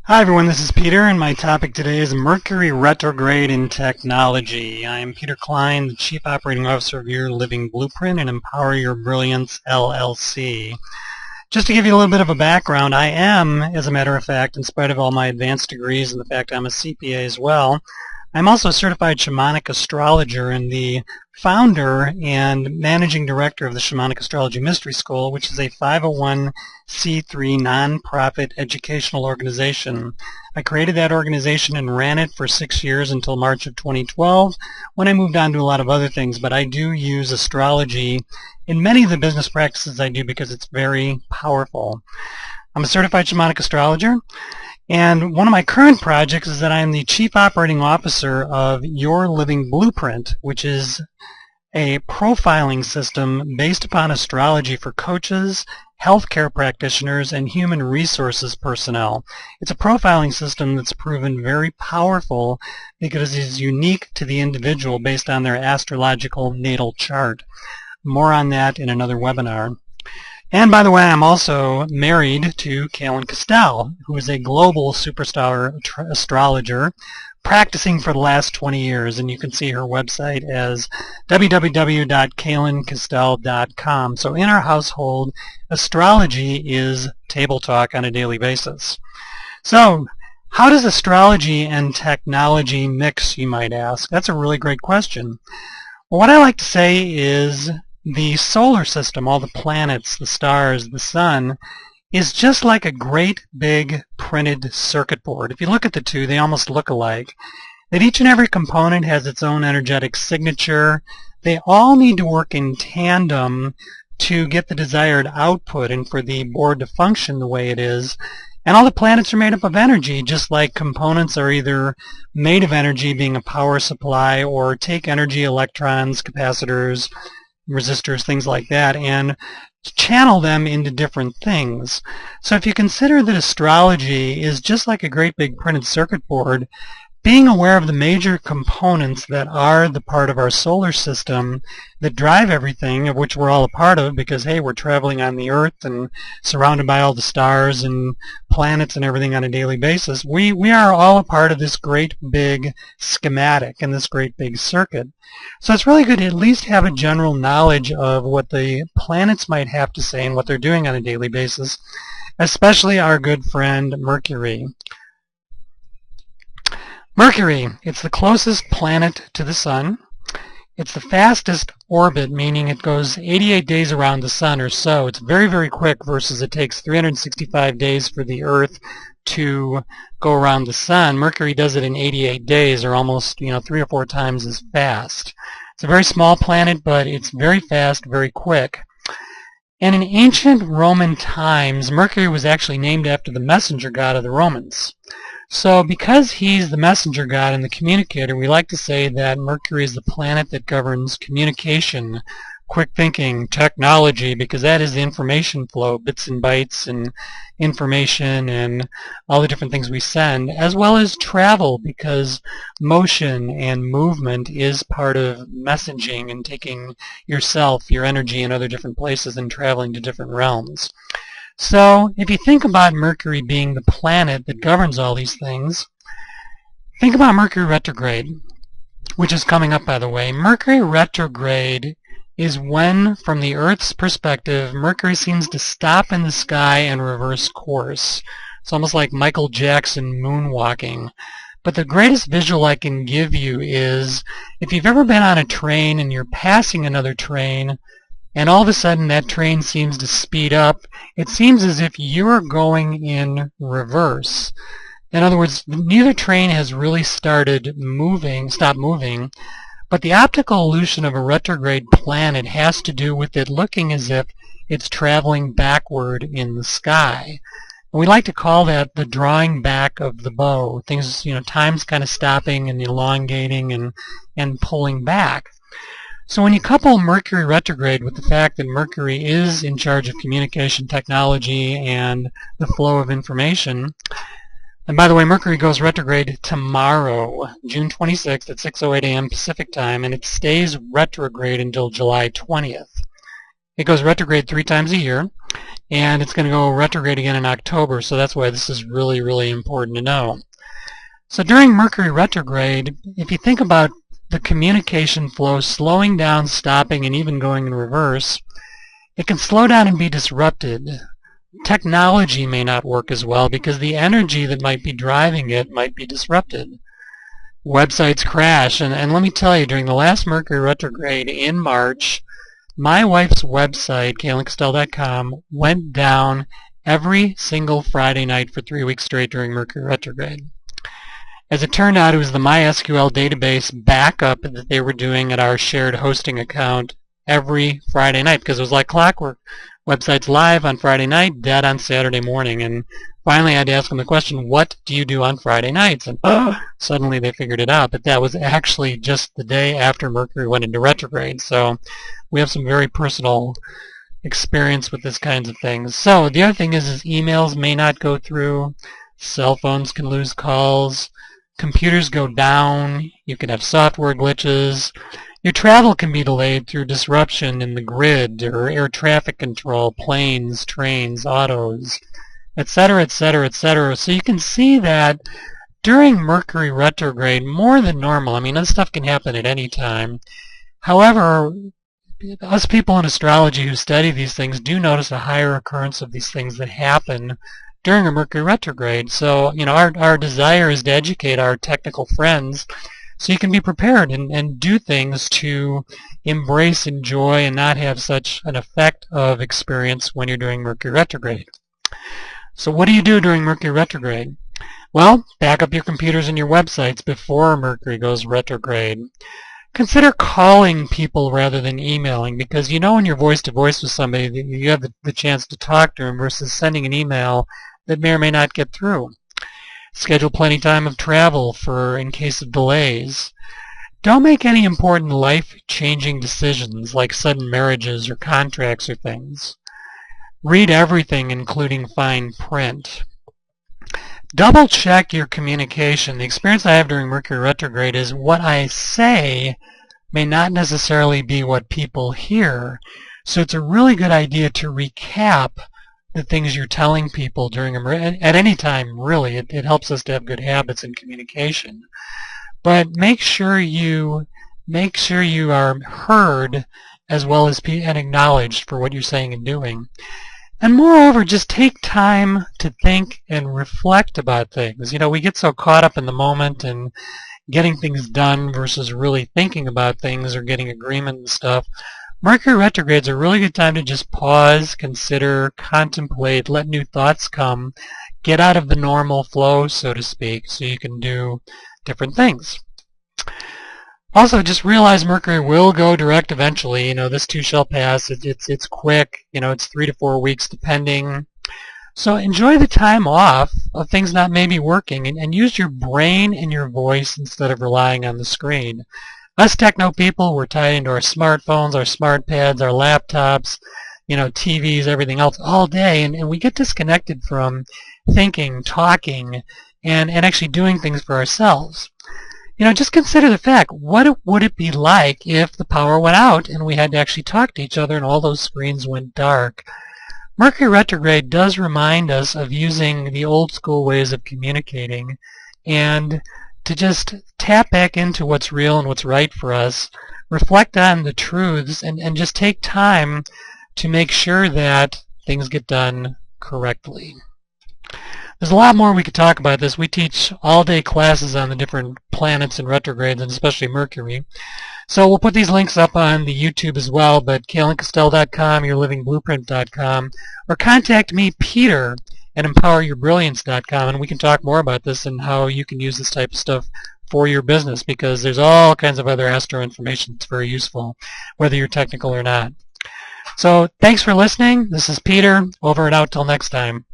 Hi everyone, this is Peter, and my topic today is Mercury Retrograde in Technology. I am Peter Klein, the Chief Operating Officer of Your Living Blueprint and Empower Your Brilliance, LLC. Just to give you a little bit of a background, I am, as a matter of fact, in spite of all my advanced degrees and the fact I'm a CPA as well, I'm also a certified shamanic astrologer and the founder and managing director of the Shamanic Astrology Mystery School, which is a 501c3 nonprofit educational organization. I created that organization and ran it for 6 years until March of 2012 when I moved on to a lot of other things, but I do use astrology in many of the business practices I do because it's very powerful. I'm a certified shamanic astrologer. And one of my current projects is that I am the Chief Operating Officer of Your Living Blueprint, which is a profiling system based upon astrology for coaches, healthcare practitioners, and human resources personnel. It's a profiling system that's proven very powerful because it is unique to the individual based on their astrological natal chart. More on that in another webinar. And by the way, I'm also married to Klein, who is a global superstar astrologer practicing for the last 20 years. And you can see her website as www.kalincastell.com. So in our household, astrology is table talk on a daily basis. So how does astrology and technology mix, you might ask? That's a really great question. Well, what I like to say is the solar system, all the planets, the stars, the sun, is just like a great big printed circuit board. If you look at the two, they almost look alike. That each and every component has its own energetic signature. They all need to work in tandem to get the desired output and for the board to function the way it is. And all the planets are made up of energy, just like components are either made of energy, being a power supply, or take energy, electrons, capacitors, resistors, things like that, and channel them into different things. So if you consider that astrology is just like a great big printed circuit board, being aware of the major components that are the part of our solar system that drive everything, of which we're all a part of because, hey, we're traveling on the Earth and surrounded by all the stars and planets and everything on a daily basis, we are all a part of this great big schematic and this great big circuit. So it's really good to at least have a general knowledge of what the planets might have to say and what they're doing on a daily basis, especially our good friend Mercury. Mercury, it's the closest planet to the Sun. It's the fastest orbit, meaning it goes 88 days around the Sun or so. It's very, very quick versus it takes 365 days for the Earth to go around the Sun. Mercury does it in 88 days, or almost 3 or 4 times as fast. It's a very small planet, but it's very fast, very quick. And in ancient Roman times, Mercury was actually named after the messenger god of the Romans. So because he's the messenger god and the communicator, we like to say that Mercury is the planet that governs communication, quick thinking, technology, because that is the information flow, bits and bytes and information and all the different things we send, as well as travel, because motion and movement is part of messaging and taking yourself, your energy, in other different places and traveling to different realms. So if you think about Mercury being the planet that governs all these things, think about Mercury retrograde, which is coming up, by the way. Mercury retrograde is when, from the Earth's perspective, Mercury seems to stop in the sky and reverse course. It's almost like Michael Jackson moonwalking. But the greatest visual I can give you is if you've ever been on a train and you're passing another train, and all of a sudden that train seems to speed up, it seems as if you're going in reverse. In other words, neither train has really stopped moving, but the optical illusion of a retrograde planet has to do with it looking as if it's traveling backward in the sky. And we like to call that the drawing back of the bow. Things, time's kind of stopping and elongating and pulling back. So when you couple Mercury retrograde with the fact that Mercury is in charge of communication technology and the flow of information, and by the way, Mercury goes retrograde tomorrow, June 26th at 6:08 a.m. Pacific time, and it stays retrograde until July 20th. It goes retrograde 3 times a year, and it's going to go retrograde again in October, so that's why this is really, really important to know. So during Mercury retrograde, if you think about the communication flow slowing down, stopping, and even going in reverse, it can slow down and be disrupted. Technology may not work as well because the energy that might be driving it might be disrupted. Websites crash, and let me tell you, during the last Mercury retrograde in March, my wife's website, KalenCastell.com, went down every single Friday night for 3 weeks straight during Mercury retrograde. As it turned out, it was the MySQL database backup that they were doing at our shared hosting account every Friday night because it was like clockwork. Website's live on Friday night, dead on Saturday morning. And finally I had to ask them the question, what do you do on Friday nights? And suddenly they figured it out. But that was actually just the day after Mercury went into retrograde. So we have some very personal experience with this kinds of things. So the other thing is emails may not go through. Cell phones can lose calls. Computers go down. You can have software glitches. Your travel can be delayed through disruption in the grid or air traffic control, planes, trains, autos, etc., etc., etc. So you can see that during Mercury retrograde, more than normal, I mean, this stuff can happen at any time. However, us people in astrology who study these things do notice a higher occurrence of these things that happen during a Mercury retrograde. So, our desire is to educate our technical friends so you can be prepared and do things to embrace, enjoy, and not have such an effect of experience when you're doing Mercury retrograde. So what do you do during Mercury retrograde? Well, back up your computers and your websites before Mercury goes retrograde. Consider calling people rather than emailing, because when you're voice-to-voice with somebody, you have the chance to talk to them versus sending an email that may or may not get through. Schedule plenty time of travel in case of delays. Don't make any important life-changing decisions like sudden marriages or contracts or things. Read everything, including fine print. Double check your communication. The experience I have during Mercury retrograde is what I say may not necessarily be what people hear. So it's a really good idea to recap the things you're telling people at any time, really. It helps us to have good habits in communication. But make sure you are heard as well as and acknowledged for what you're saying and doing. And moreover, just take time to think and reflect about things. We get so caught up in the moment and getting things done versus really thinking about things or getting agreement and stuff. Mercury retrograde is a really good time to just pause, consider, contemplate, let new thoughts come, get out of the normal flow, so to speak, so you can do different things. Also, just realize Mercury will go direct eventually. This too shall pass. It's quick. It's 3 to 4 weeks depending. So enjoy the time off of things not maybe working and use your brain and your voice instead of relying on the screen. Us techno people, we're tied into our smartphones, our smart pads, our laptops, TVs, everything else all day, and we get disconnected from thinking, talking, and actually doing things for ourselves. Just consider the fact, what would it be like if the power went out and we had to actually talk to each other and all those screens went dark? Mercury retrograde does remind us of using the old school ways of communicating and to just tap back into what's real and what's right for us, reflect on the truths, and just take time to make sure that things get done correctly. There's a lot more we could talk about this. We teach all-day classes on the different planets and retrogrades, and especially Mercury. So we'll put these links up on the YouTube as well, but KalenCastell.com, YourLivingBlueprint.com, or contact me, Peter, at EmpowerYourBrilliance.com, and we can talk more about this and how you can use this type of stuff for your business, because there's all kinds of other astro information that's very useful, whether you're technical or not. So thanks for listening. This is Peter. Over and out till next time.